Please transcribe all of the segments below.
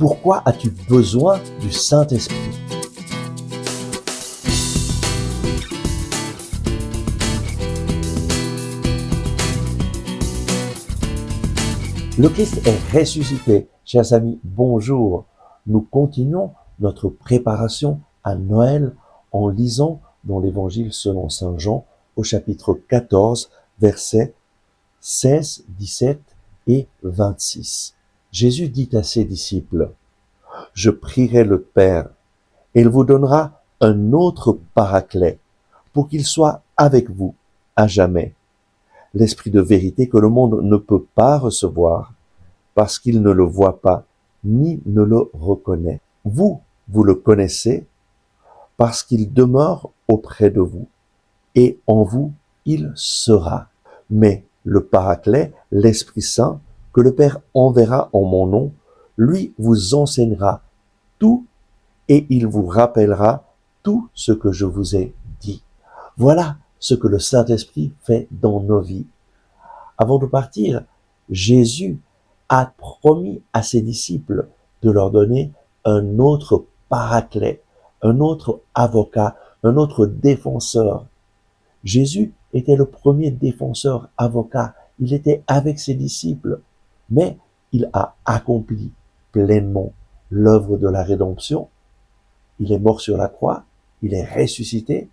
Pourquoi as-tu besoin du Saint-Esprit? Le Christ est ressuscité. Chers amis, bonjour. Nous continuons notre préparation à Noël en lisant dans l'Évangile selon Saint Jean au chapitre 14, versets 16, 17 et 26. Jésus dit à ses disciples, « Je prierai le Père, et il vous donnera un autre paraclet, pour qu'il soit avec vous à jamais. L'Esprit de vérité que le monde ne peut pas recevoir, parce qu'il ne le voit pas, ni ne le reconnaît. Vous le connaissez, parce qu'il demeure auprès de vous, et en vous, il sera. Mais le Paraclet, l'Esprit Saint, que le Père enverra en mon nom, lui vous enseignera tout, et il vous rappellera tout ce que je vous ai dit. » Voilà ce que le Saint-Esprit fait dans nos vies. Avant de partir, Jésus a promis à ses disciples de leur donner un autre paraclet, un autre avocat, un autre défenseur. Jésus était le premier défenseur, avocat. Il était avec ses disciples, mais il a accompli pleinement l'œuvre de la rédemption. Il est mort sur la croix, il est ressuscité,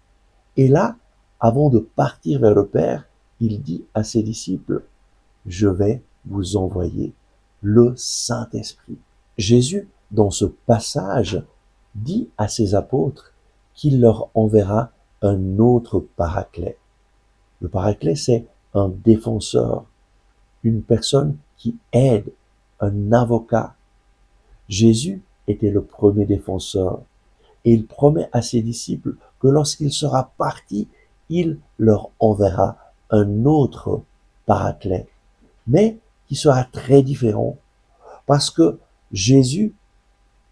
et là, avant de partir vers le Père, il dit à ses disciples, « Je vais vous envoyer le Saint-Esprit. » Jésus, dans ce passage, dit à ses apôtres qu'il leur enverra un autre paraclet. Le paraclet, c'est un défenseur, une personne qui aide, un avocat. Jésus était le premier défenseur et il promet à ses disciples que lorsqu'il sera parti, il leur enverra un autre paraclet, mais qui sera très différent parce que Jésus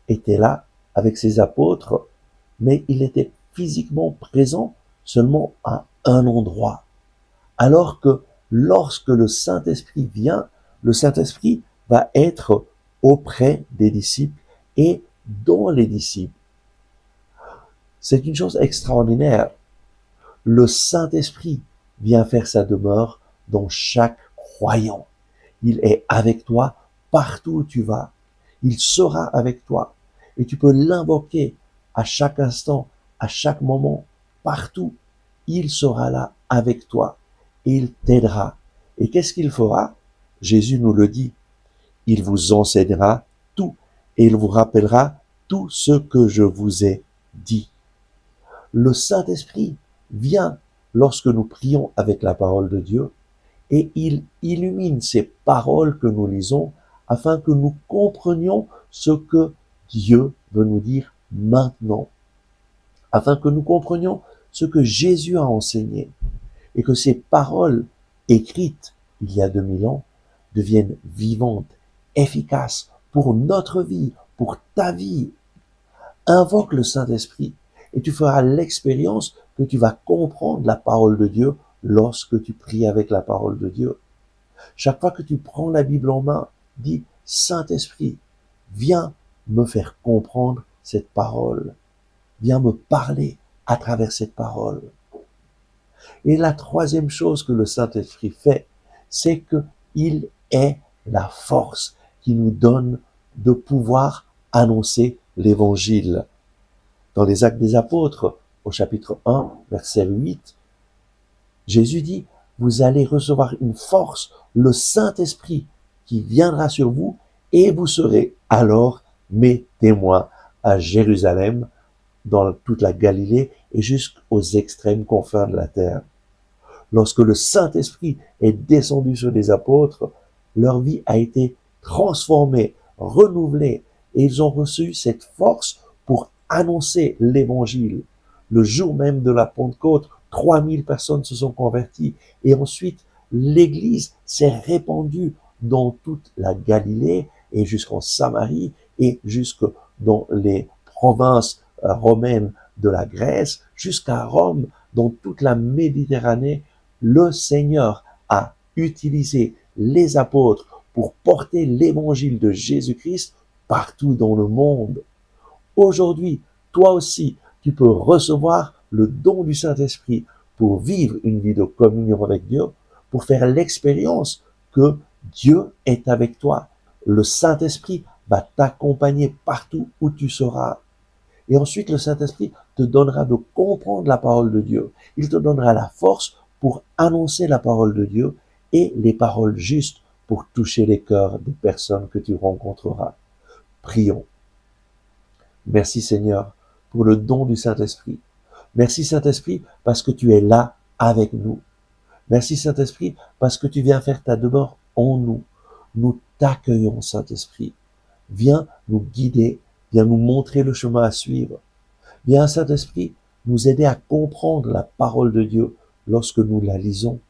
était là avec ses apôtres, mais il était physiquement présent seulement à un endroit. Alors que lorsque le Saint-Esprit vient, le Saint-Esprit va être auprès des disciples et dans les disciples. C'est une chose extraordinaire. Le Saint-Esprit vient faire sa demeure dans chaque croyant. Il est avec toi partout où tu vas. Il sera avec toi. Et tu peux l'invoquer à chaque instant, à chaque moment, partout. Il sera là avec toi. Et il t'aidera. Et qu'est-ce qu'il fera? Jésus nous le dit. Il vous enseignera tout. Et il vous rappellera tout ce que je vous ai dit. Le Saint-Esprit vient lorsque nous prions avec la parole de Dieu et il illumine ces paroles que nous lisons afin que nous comprenions ce que Dieu veut nous dire maintenant, afin que nous comprenions ce que Jésus a enseigné et que ces paroles écrites il y a 2000 ans deviennent vivantes, efficaces pour notre vie, pour ta vie. Invoque le Saint-Esprit et tu feras l'expérience que tu vas comprendre la parole de Dieu lorsque tu pries avec la parole de Dieu. Chaque fois que tu prends la Bible en main, dis « Saint-Esprit, viens me faire comprendre cette parole. Viens me parler à travers cette parole. » Et la troisième chose que le Saint-Esprit fait, c'est qu'il est la force qui nous donne de pouvoir annoncer l'Évangile. Dans les Actes des Apôtres, au chapitre 1, verset 8, Jésus dit, « Vous allez recevoir une force, le Saint-Esprit, qui viendra sur vous, et vous serez alors mes témoins à Jérusalem, dans toute la Galilée et jusqu'aux extrêmes confins de la terre. » Lorsque le Saint-Esprit est descendu sur les apôtres, leur vie a été transformée, renouvelée, et ils ont reçu cette force pour annoncer l'Évangile. Le jour même de la Pentecôte, 3000 personnes se sont converties et ensuite l'Église s'est répandue dans toute la Galilée et jusqu'en Samarie et jusque dans les provinces romaines de la Grèce, jusqu'à Rome, dans toute la Méditerranée. Le Seigneur a utilisé les apôtres pour porter l'Évangile de Jésus-Christ partout dans le monde. Aujourd'hui, toi aussi, tu peux recevoir le don du Saint-Esprit pour vivre une vie de communion avec Dieu, pour faire l'expérience que Dieu est avec toi. Le Saint-Esprit va t'accompagner partout où tu seras. Et ensuite, le Saint-Esprit te donnera de comprendre la parole de Dieu. Il te donnera la force pour annoncer la parole de Dieu et les paroles justes pour toucher les cœurs des personnes que tu rencontreras. Prions. Merci Seigneur pour le don du Saint-Esprit. Merci Saint-Esprit parce que tu es là avec nous. Merci Saint-Esprit parce que tu viens faire ta demeure en nous. Nous t'accueillons Saint-Esprit. Viens nous guider, viens nous montrer le chemin à suivre. Viens Saint-Esprit nous aider à comprendre la parole de Dieu lorsque nous la lisons.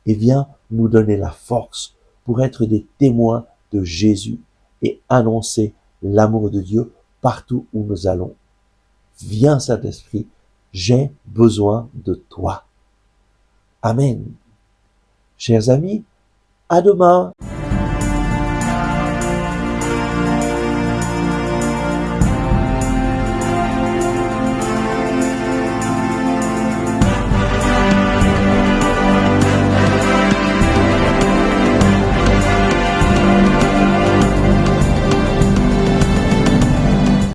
Et viens nous donner la force pour être des témoins de Jésus et annoncer l'amour de Dieu partout où nous allons. Viens Saint-Esprit, j'ai besoin de toi. Amen. Chers amis, à demain.